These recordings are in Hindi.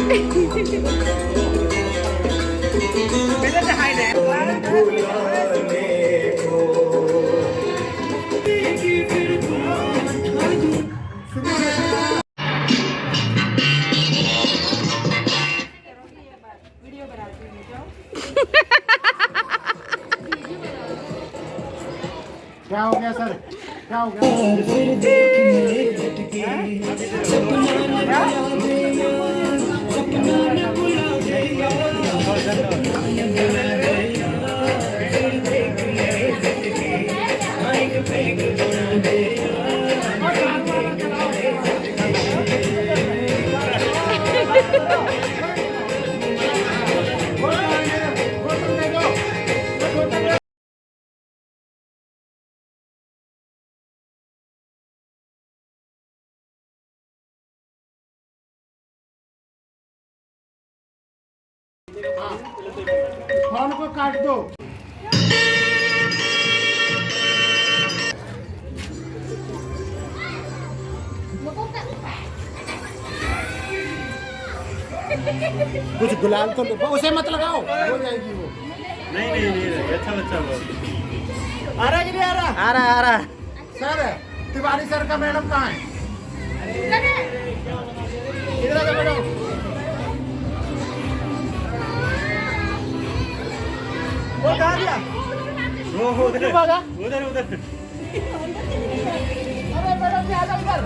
क्या हो गया सर? क्या हो गया? फोन को काट दो। कुछ गुलाल तो उसे मत लगाओ, हो जाएगी वो। नहीं अच्छा बच्चा आ रहा कि नहीं आ रहा? आ रहा। सर तिवारी सर का मैडम कहाँ है? इधर आ मैडम। वो कहाँ गया? वो उधर भागा? उधर अरे मैडम से आजा इधर।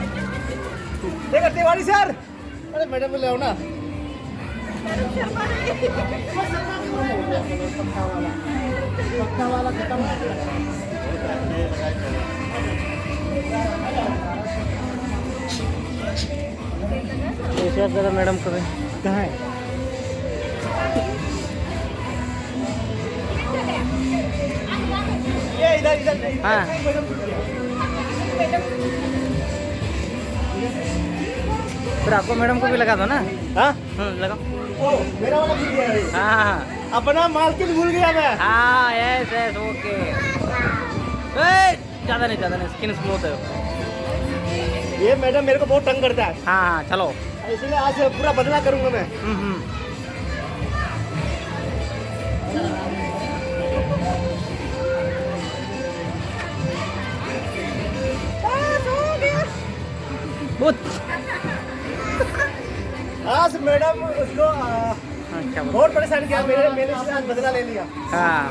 देखो तिवारी सर। अरे मैडम को ले आओ ना। पक्का वाला खत्म हो गया। मैडम को कहाँ है? ये इधर हाँ फिर आपको मैडम को भी लगा दो ना। हाँ लगाओ। ओ मेरा वाला भूल गया है। हाँ अपना मालकिन भूल गया मैं। हाँ यस ओके। ज़्यादा नहीं स्किन स्मूथ है। ये मैडम मेरे को बहुत तंग करता है। हाँ चलो इसलिए आज से पूरा बदला करूंगा मैं। आज मैडम उसको बहुत परेशान किया, मेरे से आज बदला ले लिया। हाँ